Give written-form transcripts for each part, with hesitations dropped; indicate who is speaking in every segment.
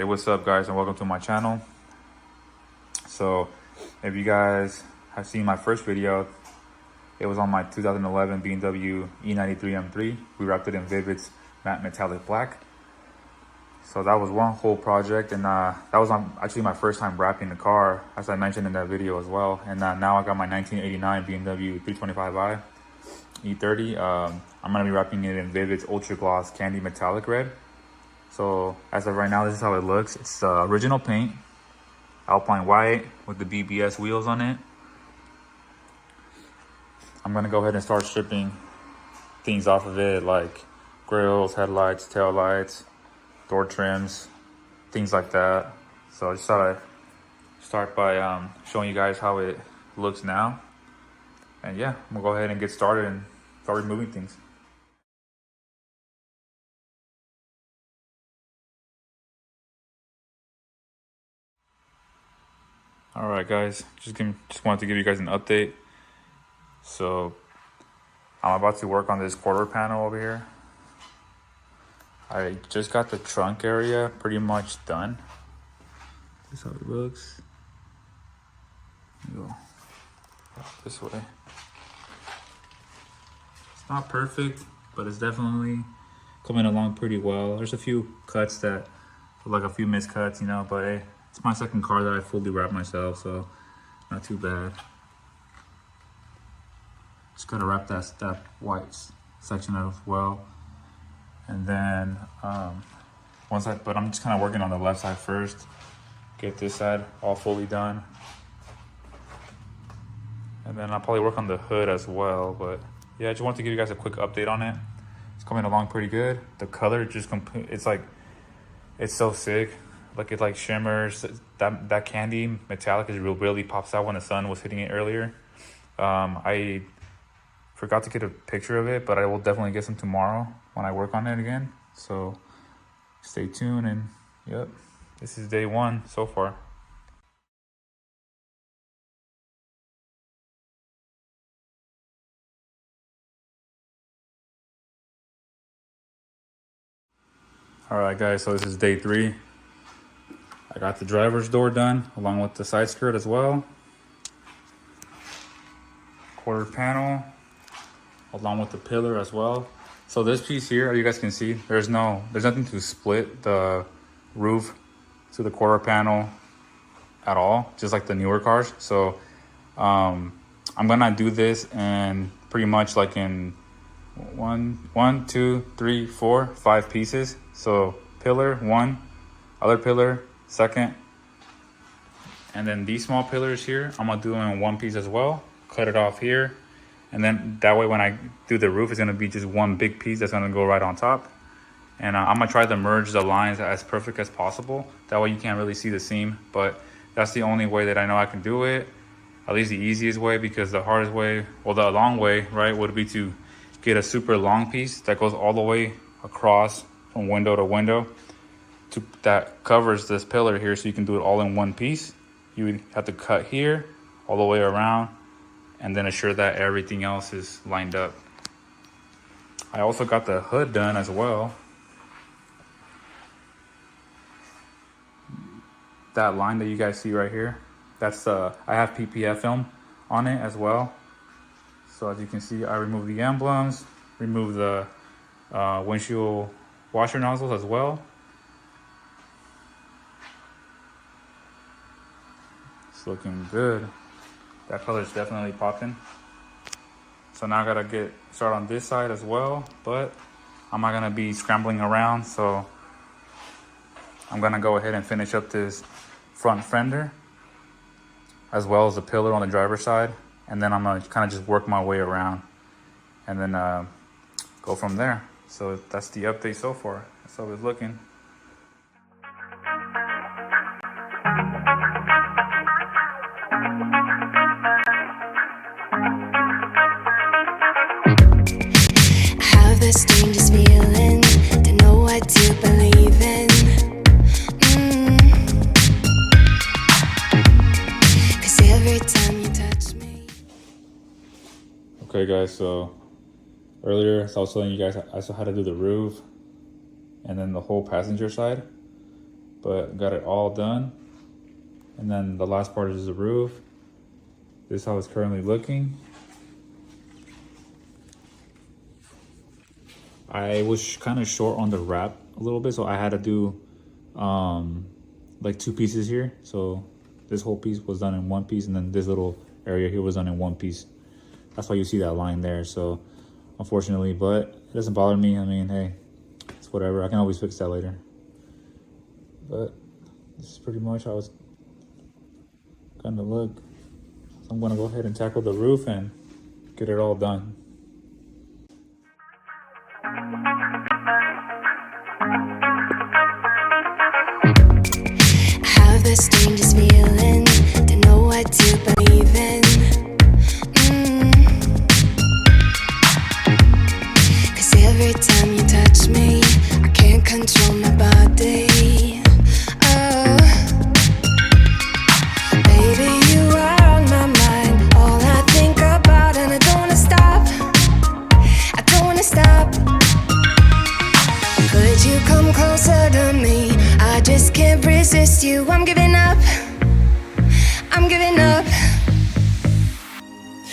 Speaker 1: Hey, what's up guys, and welcome to my channel. So if you guys have seen my first video, it was on my 2011 BMW E30 M3. We wrapped it in Vvivids matte metallic black. So that was one whole project, and that was actually my first time wrapping the car, as I mentioned in that video as well. And now I got my 1989 BMW 325i E30. I'm gonna be wrapping it in Vvivids Ultra Gloss Candy Metallic Red. So as of right now, this is how it looks. It's original paint, Alpine White with the BBS wheels on it. I'm gonna go ahead and start stripping things off of it, like grills, headlights, tail lights, door trims, things like that. So I just thought I'd start by showing you guys how it looks now. And yeah, we'll go ahead and get started and start removing things. All right, guys, just wanted to give you guys an update. So I'm about to work on this quarter panel over here. I just got the trunk area pretty much done. This is how it looks. Go this way. It's not perfect, but it's definitely coming along pretty well. There's a few cuts that, like a few miscuts, you know, but hey, it's my second car that I fully wrapped myself, so not too bad. Just gotta wrap that white section as well. And then but I'm just kind of working on the left side first. Get this side all fully done. And then I'll probably work on the hood as well. But yeah, I just wanted to give you guys a quick update on it. It's coming along pretty good. The color just it's so sick. Like it like shimmers. That candy metallic really pops out when the sun was hitting it earlier. I forgot to get a picture of it, but I will definitely get some tomorrow when I work on it again. So stay tuned, and yep, this is day one so far. All right, guys, so this is day 3. I got the driver's door done along with the side skirt as well. Quarter panel along with the pillar as well. So this piece here, as you guys can see, there's nothing to split the roof to the quarter panel at all, just like the newer cars. So I'm gonna do this in pretty much like in 1, 2, 3, 4, 5 pieces. So pillar 1, other pillar 2nd, and then these small pillars here, I'm gonna do them in one piece as well. Cut it off here, and then that way when I do the roof, it's gonna be just one big piece that's gonna go right on top. And I'm gonna try to merge the lines as perfect as possible. That way you can't really see the seam, but that's the only way that I know I can do it. At least the easiest way, because the hardest way, well, the long way, right, would be to get a super long piece that goes all the way across from window to window that covers this pillar here, so you can do it all in one piece. You would have to cut here all the way around and then assure that everything else is lined up. I also got the hood done as well. That line that you guys see right here, that's I have PPF film on it as well. So as you can see, I removed the emblems, removed the windshield washer nozzles as well. It's looking good. That color is definitely popping. So now I gotta get started on this side as well, but I'm not gonna be scrambling around, so I'm gonna go ahead and finish up this front fender as well as the pillar on the driver's side, and then I'm gonna kind of just work my way around and then go from there. So that's the update so far. That's how it's looking.
Speaker 2: Strangest feeling, don't know what to believe in. 'Cause every time you touch me.
Speaker 1: Okay guys, so earlier I was telling you guys I still had to do the roof and then the whole passenger side. but got it all done. And then the last part is the roof. This is how it's currently looking. I was kind of short on the wrap a little bit, so I had to do like 2 pieces here. So this whole piece was done in 1 piece, and then this little area here was done in 1 piece. That's why you see that line there. So unfortunately, but it doesn't bother me. I mean, hey, it's whatever. I can always fix that later. But this is pretty much how it's gonna look. So I'm gonna go ahead and tackle the roof and get it all done.
Speaker 2: Have the strangest feeling, don't know what to believe in. Cause every time you touch me, I can't control my body. Oh, baby, you are on my mind, all I think about, and I don't wanna stop. I don't wanna stop. Could you come closer to me? I just can't resist you. I'm giving up. I'm giving up.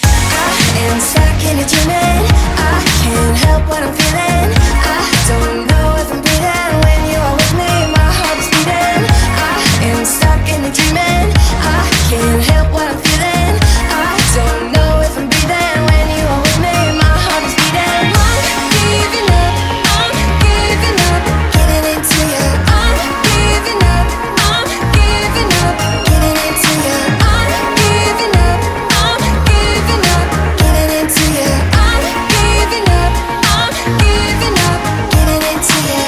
Speaker 2: I am stuck in a dreaming. I can't help what I'm feeling. I don't know if I'm breathing when you are with me. My heart is beating. I am stuck in a dreaming. I can't help what I'm feeling. I don't know if I'm breathing when you are with me. My heart is beating. I'm giving up. I'm giving up. Getting into you. I'm giving up. I'm giving up. Getting into you. I'm giving up. I'm giving up. Getting into you. I'm giving up. I'm giving up. Getting into you.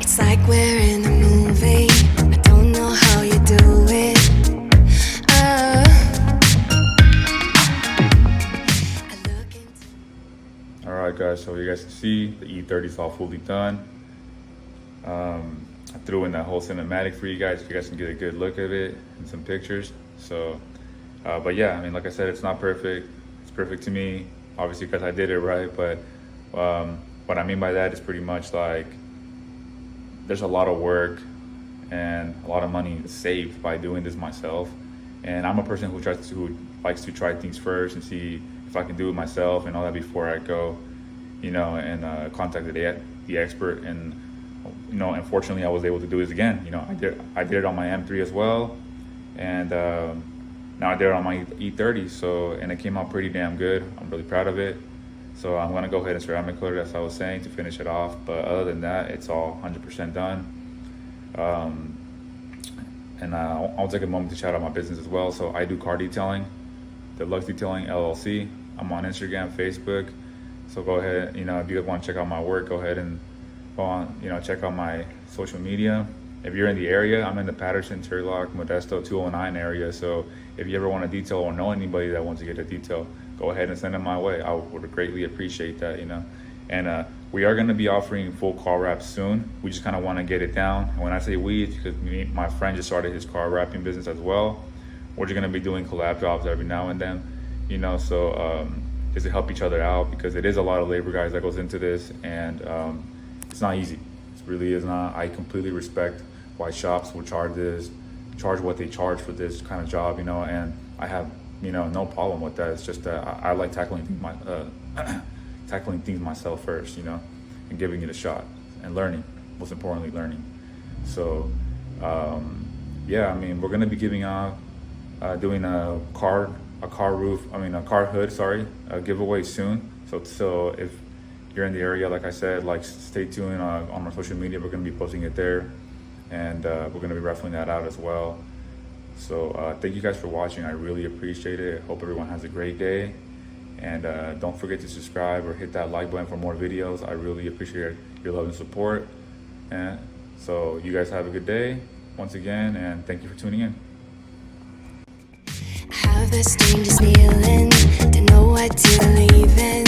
Speaker 2: It's like we're in a movie. I don't know how you do it. I look into
Speaker 1: Alright guys, so you guys can see the E30 is all fully done. I threw in that whole cinematic for you guys can get a good look at it and some pictures. So, but yeah, I mean, like I said, it's not perfect. It's perfect to me, obviously, because I did it right. But what I mean by that is pretty much like there's a lot of work and a lot of money saved by doing this myself. And I'm a person who likes to try things first and see if I can do it myself and all that before I go, you know, and contact the expert. And you know, unfortunately, I was able to do this again. You know, I did it on my M3 as well, and now I did it on my E30. So, and it came out pretty damn good. I'm really proud of it. So I'm gonna go ahead and ceramic coat it, as I was saying, to finish it off. But other than that, it's all 100% done. And I'll take a moment to shout out my business as well. So I do car detailing, Deluxe Detailing LLC. I'm on Instagram, Facebook. So go ahead, you know, if you want to check out my work, go ahead and go on, you know, check out my social media. If you're in the area, I'm in the Patterson, Turlock, Modesto 209 area. So if you ever want a detail or know anybody that wants to get a detail, go ahead and send them my way. I would greatly appreciate that, you know. And we are going to be offering full car wrap soon. We just kind of want to get it down. And when I say we, it's because my friend just started his car wrapping business as well. We're just going to be doing collab jobs every now and then, you know, so just to help each other out, because it is a lot of labor, guys, that goes into this, and it's not easy. It really is not. I completely respect why shops will charge what they charge for this kind of job, you know, and I have, you know, no problem with that. It's just that I like tackling things myself first, you know, and giving it a shot and learning, most importantly, learning. So, yeah, I mean, we're gonna be giving out, doing a car hood, a giveaway soon. So if you're in the area, like I said, like stay tuned on our social media. We're gonna be posting it there, and we're gonna be raffling that out as well. So thank you guys for watching. I really appreciate it. Hope everyone has a great day. And don't forget to subscribe or hit that like button for more videos. I really appreciate your love and support. And so you guys have a good day once again, and thank you for tuning in.
Speaker 2: have the strangest feeling, don't know what to believe in.